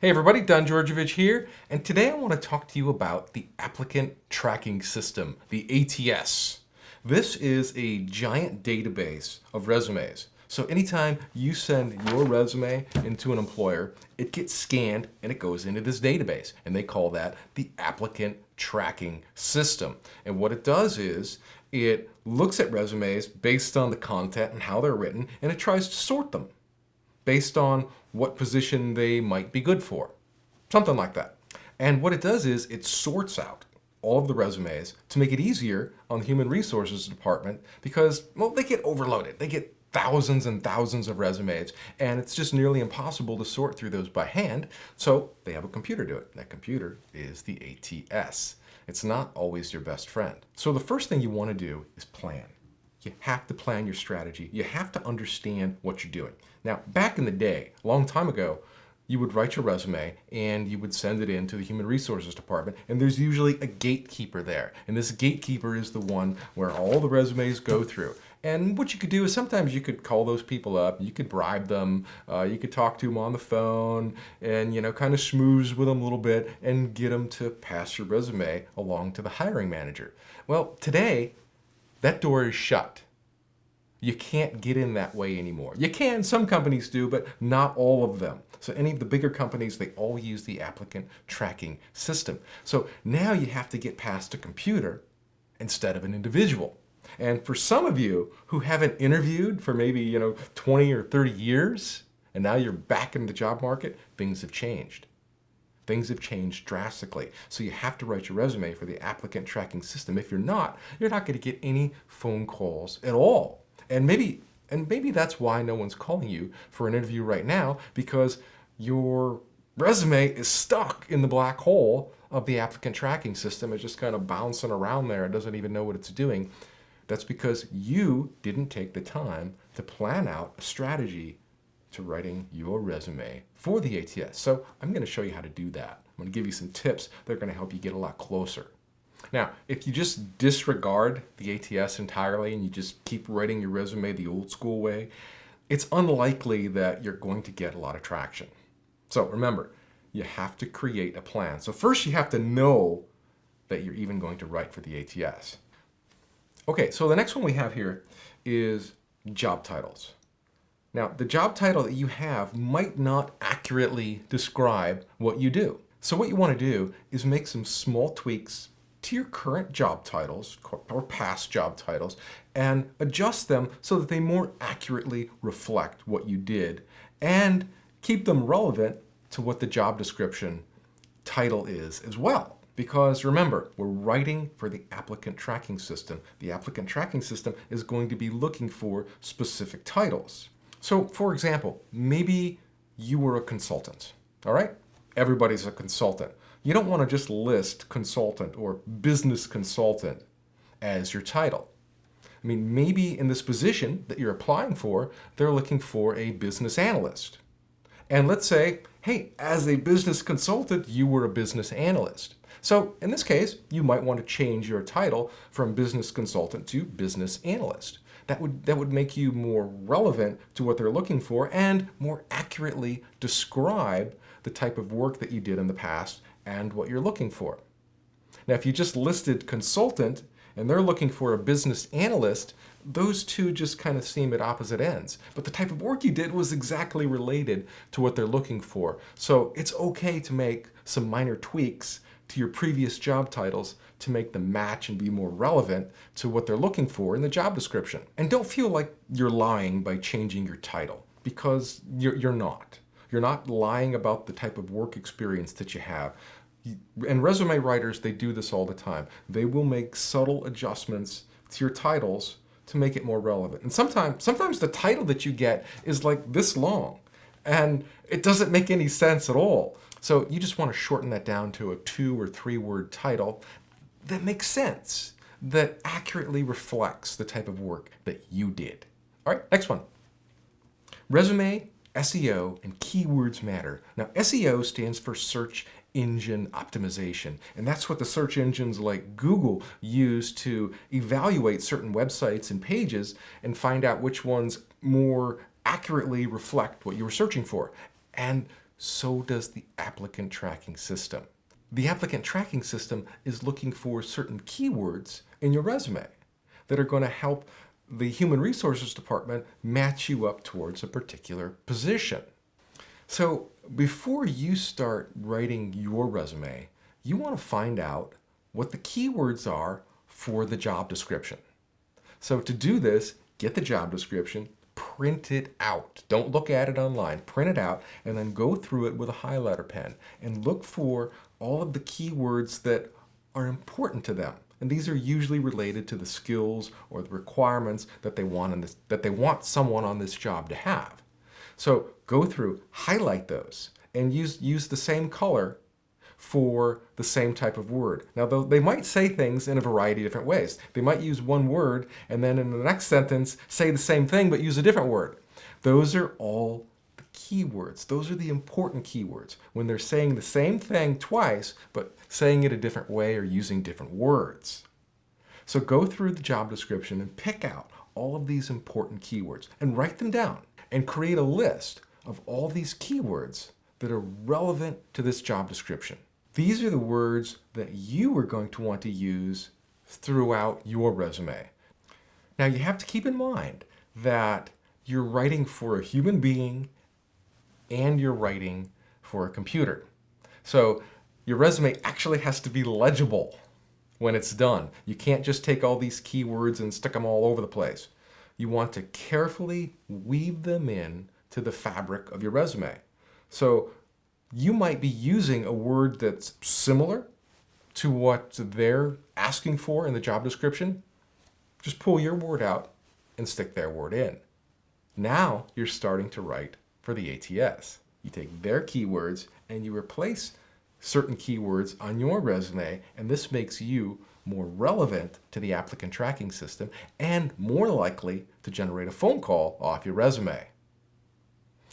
Hey everybody, Don Georgievich here, and today I want to talk to you about the Applicant Tracking System, the ATS. This is a giant database of resumes. So anytime you send your resume into an employer, it gets scanned and it goes into this database, and they call that the Applicant Tracking System. And what it does is it looks at resumes based on the content and how they're written, and it tries to sort them based on what position they might be good for. Something like that. And what it does is it sorts out all of the resumes to make it easier on the human resources department because, well, they get overloaded. They get thousands and thousands of resumes, and it's just nearly impossible to sort through those by hand, so they have a computer do it. That computer is the ATS. It's not always your best friend. So the first thing you want to do is plan. You have to plan your strategy. You have to understand what you're doing. Now, back in the day, a long time ago, you would write your resume and you would send it in to the Human Resources Department, and there's usually a gatekeeper there. And this gatekeeper is the one where all the resumes go through. And what you could do is sometimes you could call those people up, you could bribe them, you could talk to them on the phone and, kind of schmooze with them a little bit and get them to pass your resume along to the hiring manager. Well, today, that door is shut. You can't get in that way anymore. You can, some companies do, but not all of them. So any of the bigger companies, they all use the applicant tracking system. So now you have to get past a computer instead of an individual. And for some of you who haven't interviewed for maybe 20 or 30 years, and now you're back in the job market, things have changed. Things have changed drastically. So you have to write your resume for the applicant tracking system. If you're not going to get any phone calls at all. And maybe that's why no one's calling you for an interview right now, because your resume is stuck in the black hole of the applicant tracking system. It's just kind of bouncing around there. It doesn't even know what it's doing. That's because you didn't take the time to plan out a strategy to writing your resume for the ATS. So I'm going to show you how to do that. I'm going to give you some tips that are going to help you get a lot closer. Now, if you just disregard the ATS entirely and you just keep writing your resume the old school way, it's unlikely that you're going to get a lot of traction. So remember, you have to create a plan. So first you have to know that you're even going to write for the ATS. Okay, so the next one we have here is job titles. Now, the job title that you have might not accurately describe what you do. So what you want to do is make some small tweaks to your current job titles or past job titles and adjust them so that they more accurately reflect what you did and keep them relevant to what the job description title is as well. Because remember, we're writing for the applicant tracking system. The applicant tracking system is going to be looking for specific titles. So for example, maybe you were a consultant, all right? Everybody's a consultant. You don't want to just list consultant or business consultant as your title. I mean, maybe in this position that you're applying for, they're looking for a business analyst. And let's say, hey, as a business consultant, you were a business analyst. So in this case, you might want to change your title from business consultant to business analyst. That would make you more relevant to what they're looking for and more accurately describe the type of work that you did in the past and what you're looking for. Now, if you just listed consultant and they're looking for a business analyst, those two just kind of seem at opposite ends. But the type of work you did was exactly related to what they're looking for. So it's okay to make some minor tweaks to your previous job titles to make them match and be more relevant to what they're looking for in the job description. And don't feel like you're lying by changing your title, because you're not. You're not lying about the type of work experience that you have. And resume writers, they do this all the time. They will make subtle adjustments to your titles to make it more relevant. And sometimes the title that you get is like this long, and it doesn't make any sense at all. So you just want to shorten that down to a 2 or 3 word title that makes sense, that accurately reflects the type of work that you did. All right, next one. Resume, SEO, and keywords matter. Now, SEO stands for search engine optimization, and that's what the search engines like Google use to evaluate certain websites and pages and find out which ones more accurately reflect what you were searching for. And so does the applicant tracking system. The applicant tracking system is looking for certain keywords in your resume that are going to help the human resources department match you up towards a particular position. So before you start writing your resume, you want to find out what the keywords are for the job description. So to do this, get the job description, print it out. Don't look at it online. Print it out and then go through it with a highlighter pen and look for all of the keywords that are important to them. And these are usually related to the skills or the requirements that they want someone on this job to have. So go through, highlight those, and use the same color for the same type of word. Now, they might say things in a variety of different ways. They might use one word and then in the next sentence say the same thing but use a different word. Those are all the keywords. Those are the important keywords when they're saying the same thing twice but saying it a different way or using different words. So go through the job description and pick out all of these important keywords and write them down and create a list of all these keywords that are relevant to this job description. These are the words that you are going to want to use throughout your resume. Now you have to keep in mind that you're writing for a human being and you're writing for a computer. So your resume actually has to be legible when it's done. You can't just take all these keywords and stick them all over the place. You want to carefully weave them in to the fabric of your resume. So you might be using a word that's similar to what they're asking for in the job description. Just pull your word out and stick their word in. Now you're starting to write for the ATS. You take their keywords and you replace certain keywords on your resume, and this makes you more relevant to the applicant tracking system and more likely to generate a phone call off your resume.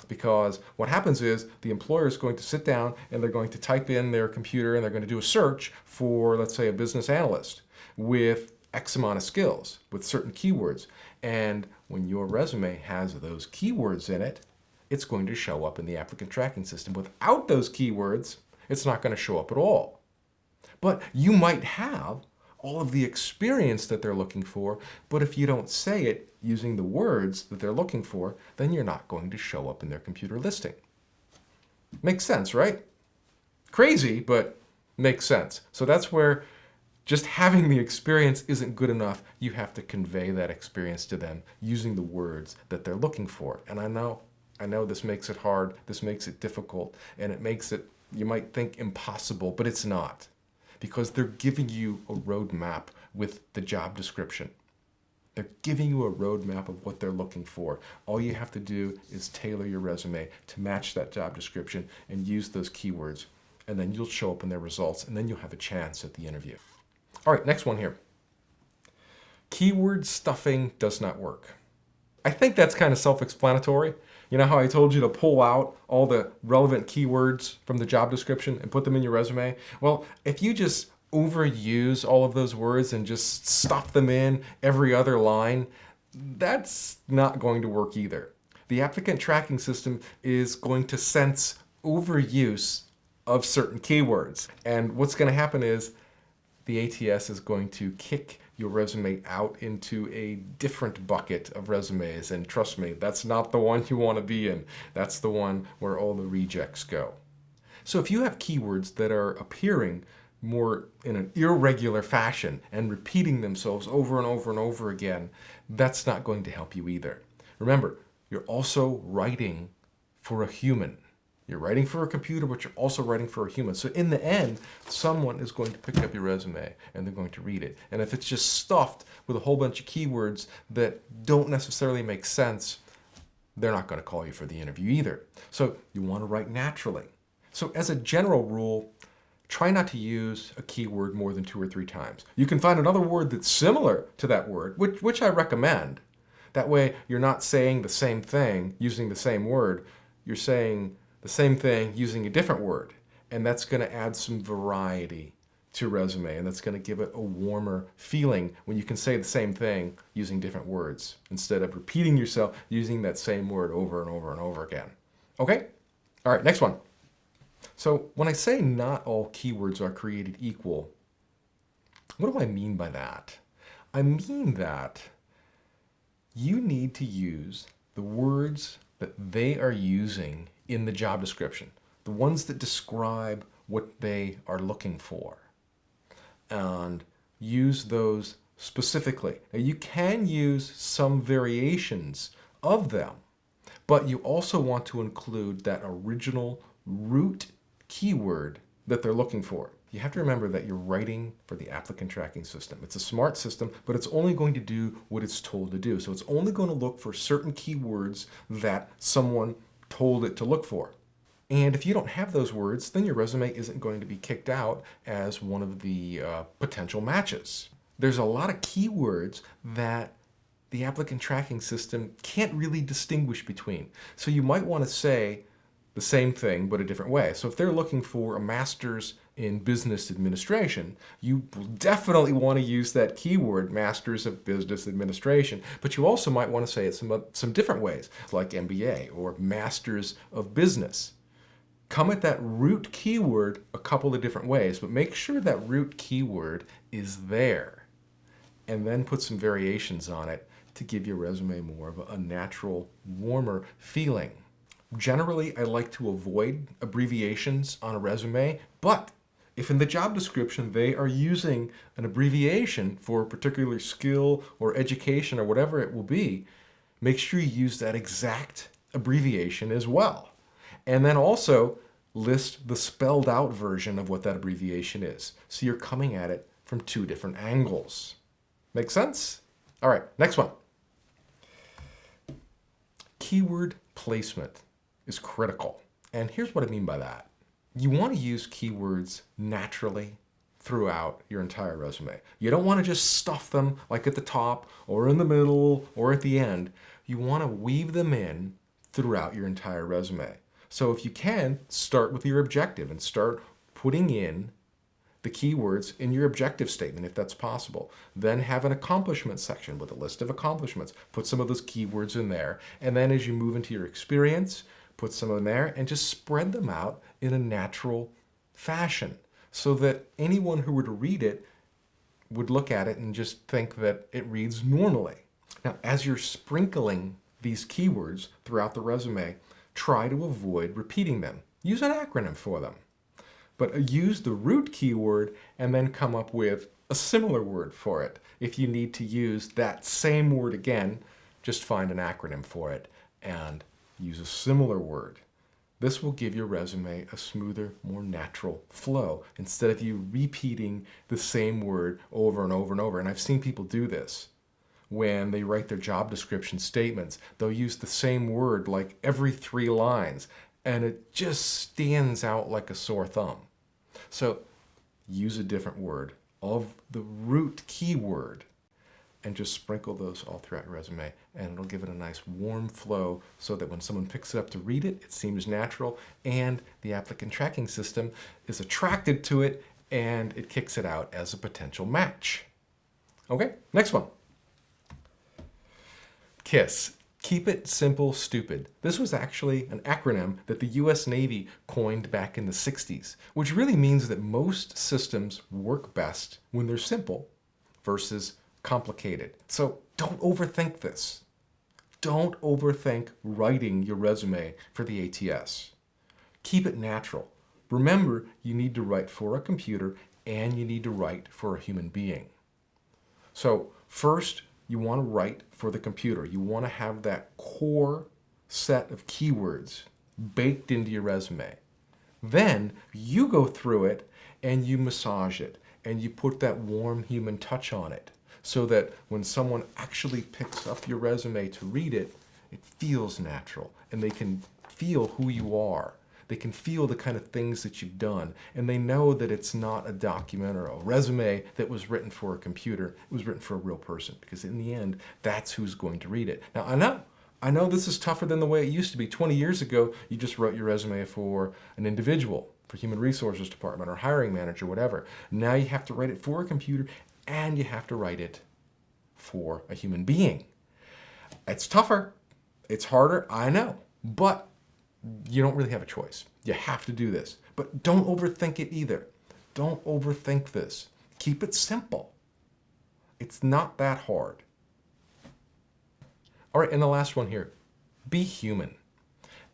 Because what happens is the employer is going to sit down and they're going to type in their computer and they're going to do a search for, let's say, a business analyst with X amount of skills with certain keywords. And when your resume has those keywords in it, it's going to show up in the applicant tracking system. Without those keywords, it's not going to show up at all. But you might have all of the experience that they're looking for, but if you don't say it using the words that they're looking for, then you're not going to show up in their computer listing. Makes sense, right? Crazy, but makes sense. So that's where just having the experience isn't good enough. You have to convey that experience to them using the words that they're looking for. And I know this makes it hard, this makes it difficult, and it makes it, you might think, impossible, but it's not. Because they're giving you a roadmap with the job description. They're giving you a roadmap of what they're looking for. All you have to do is tailor your resume to match that job description and use those keywords, and then you'll show up in their results, and then you'll have a chance at the interview. All right, next one here. Keyword stuffing does not work. I think that's kind of self-explanatory. You know how I told you to pull out all the relevant keywords from the job description and put them in your resume? Well, if you just overuse all of those words and just stuff them in every other line, that's not going to work either. The applicant tracking system is going to sense overuse of certain keywords. And what's going to happen is the ATS is going to kick your resume out into a different bucket of resumes. And trust me, that's not the one you want to be in. That's the one where all the rejects go. So if you have keywords that are appearing more in an irregular fashion and repeating themselves over and over and over again, that's not going to help you either. Remember, you're also writing for a human. You're writing for a computer, but you're also writing for a human. So in the end, someone is going to pick up your resume and they're going to read it. And if it's just stuffed with a whole bunch of keywords that don't necessarily make sense, they're not going to call you for the interview either. So you want to write naturally. So as a general rule, try not to use a keyword more than 2 or 3 times. You can find another word that's similar to that word, which I recommend. That way you're not saying the same thing using the same word. You're saying the same thing using a different word, and that's going to add some variety to resume, and that's going to give it a warmer feeling when you can say the same thing using different words instead of repeating yourself using that same word over and over and over again. Okay? All right, next one. So when I say not all keywords are created equal, what do I mean by that? I mean that you need to use the words that they are using in the job description, the ones that describe what they are looking for, and use those specifically. Now, you can use some variations of them, but you also want to include that original root keyword that they're looking for. You have to remember that you're writing for the applicant tracking system. It's a smart system, but it's only going to do what it's told to do. So it's only going to look for certain keywords that someone told it to look for. And if you don't have those words, then your resume isn't going to be kicked out as one of the potential matches. There's a lot of keywords that the applicant tracking system can't really distinguish between. So you might want to say the same thing, but a different way. So if they're looking for a master's in business administration, you will definitely want to use that keyword, Masters of Business Administration. But you also might want to say it some different ways, like MBA or Masters of Business. Come at that root keyword a couple of different ways, but make sure that root keyword is there. And then put some variations on it to give your resume more of a natural, warmer feeling. Generally, I like to avoid abbreviations on a resume, but if in the job description they are using an abbreviation for a particular skill or education or whatever it will be, make sure you use that exact abbreviation as well. And then also list the spelled out version of what that abbreviation is. So you're coming at it from two different angles. Make sense? All right, next one. Keyword placement is critical. And here's what I mean by that. You want to use keywords naturally throughout your entire resume. You don't want to just stuff them like at the top or in the middle or at the end. You want to weave them in throughout your entire resume. So if you can, start with your objective and start putting in the keywords in your objective statement if that's possible. Then have an accomplishment section with a list of accomplishments. Put some of those keywords in there. And then as you move into your experience, put some of them there and just spread them out in a natural fashion so that anyone who were to read it would look at it and just think that it reads normally. Now, as you're sprinkling these keywords throughout the resume, try to avoid repeating them. Use an acronym for them. But use the root keyword and then come up with a similar word for it. If you need to use that same word again, just find an acronym for it and use a similar word. This will give your resume a smoother, more natural flow instead of you repeating the same word over and over and over. And I've seen people do this when they write their job description statements. They'll use the same word like every 3 lines, and it just stands out like a sore thumb. So use a different word of the root keyword and just sprinkle those all throughout your resume, and it'll give it a nice warm flow so that when someone picks it up to read it, it seems natural, and the applicant tracking system is attracted to it, and it kicks it out as a potential match. Okay, next one. KISS. Keep it simple, stupid. This was actually an acronym that the US Navy coined back in the 60s, which really means that most systems work best when they're simple versus complicated. So don't overthink this. Don't overthink writing your resume for the ATS. Keep it natural. Remember, you need to write for a computer and you need to write for a human being. So first, you want to write for the computer. You want to have that core set of keywords baked into your resume. Then you go through it and you massage it and you put that warm human touch on it so that when someone actually picks up your resume to read it, it feels natural and they can feel who you are. They can feel the kind of things that you've done, and they know that it's not a document or a resume that was written for a computer. It was written for a real person, because in the end, that's who's going to read it. Now, I know this is tougher than the way it used to be. 20 years ago, you just wrote your resume for an individual, for human resources department or hiring manager, whatever. Now you have to write it for a computer, and you have to write it for a human being. It's tougher. It's harder, I know, but you don't really have a choice. You have to do this. But don't overthink it either. Don't overthink this. Keep it simple. It's not that hard. All right, and the last one here, be human.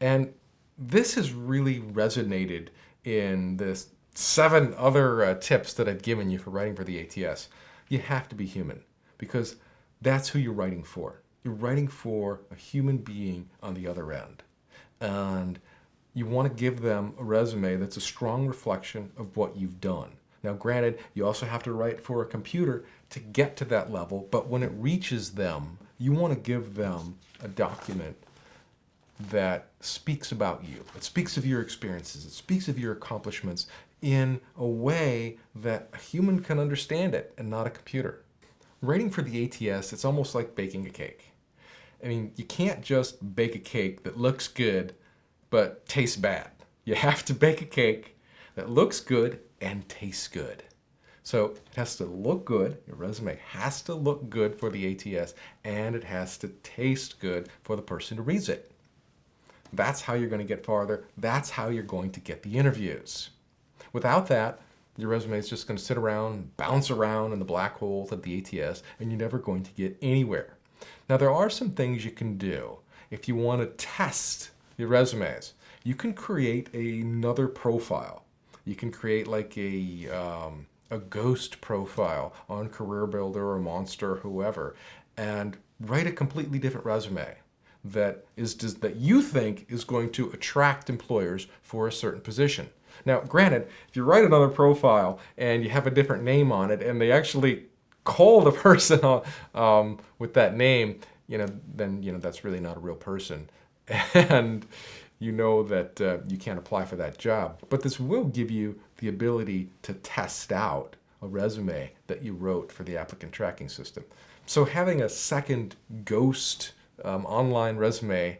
And this has really resonated in the 7 other tips that I've given you for writing for the ATS. You have to be human because that's who you're writing for. You're writing for a human being on the other end. And you want to give them a resume that's a strong reflection of what you've done. Now, granted, you also have to write for a computer to get to that level, but when it reaches them, you want to give them a document that speaks about you. It speaks of your experiences. It speaks of your accomplishments in a way that a human can understand it and not a computer. Writing for the ATS, it's almost like baking a cake. I mean, you can't just bake a cake that looks good but tastes bad. You have to bake a cake that looks good and tastes good. So it has to look good, your resume has to look good for the ATS, and it has to taste good for the person who reads it. That's how you're going to get farther. That's how you're going to get the interviews. Without that, your resume is just going to sit around, bounce around in the black holes of the ATS, and you're never going to get anywhere. Now, there are some things you can do if you want to test your resumes. You can create another profile. You can create like a ghost profile on CareerBuilder or Monster or whoever, and write a completely different resume that you think is going to attract employers for a certain position. Now, granted, if you write another profile and you have a different name on it, and they actually call the person with that name, then that's really not a real person, and you know that you can't apply for that job. But this will give you the ability to test out a resume that you wrote for the applicant tracking system. So having a second ghost online resume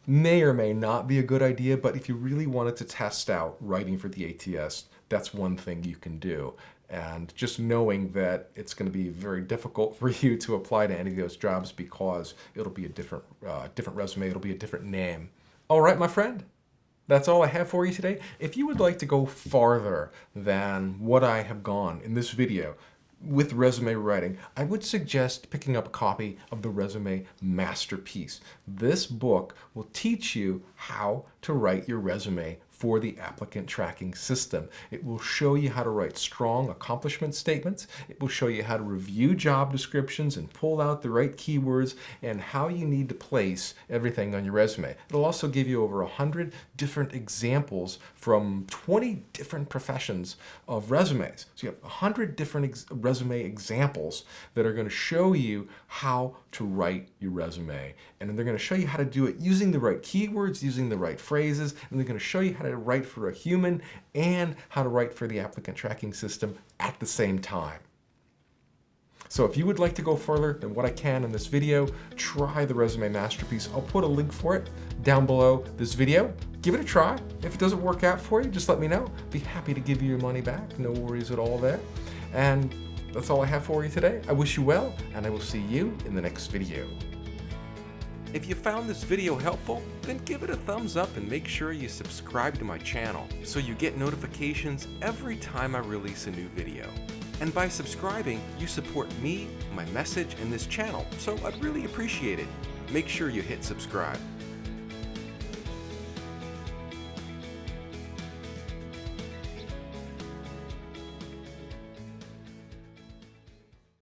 may or may not be a good idea, but if you really wanted to test out writing for the ATS, that's one thing you can do. And just knowing that it's going to be very difficult for you to apply to any of those jobs because it'll be a different resume, it'll be a different name. All right, my friend, that's all I have for you today. If you would like to go farther than what I have gone in this video with resume writing, I would suggest picking up a copy of the Resume Masterpiece. This book will teach you how to write your resume for the applicant tracking system. It will show you how to write strong accomplishment statements. It will show you how to review job descriptions and pull out the right keywords and how you need to place everything on your resume. It'll also give you over 100 different examples from 20 different professions of resumes. So you have 100 different resume examples that are going to show you how to write your resume. And they're going to show you how to do it using the right keywords, using the right phrases, and they're going to show you how to write for a human and how to write for the applicant tracking system at the same time. So if you would like to go further than what I can in this video, try the Resume Masterpiece. I'll put a link for it down below this video. Give it a try. If it doesn't work out for you, just let me know. Be happy to give you your money back. No worries at all there. And that's all I have for you today. I wish you well, and I will see you in the next video. If you found this video helpful, then give it a thumbs up and make sure you subscribe to my channel so you get notifications every time I release a new video. And by subscribing, you support me, my message, and this channel, so I'd really appreciate it. Make sure you hit subscribe.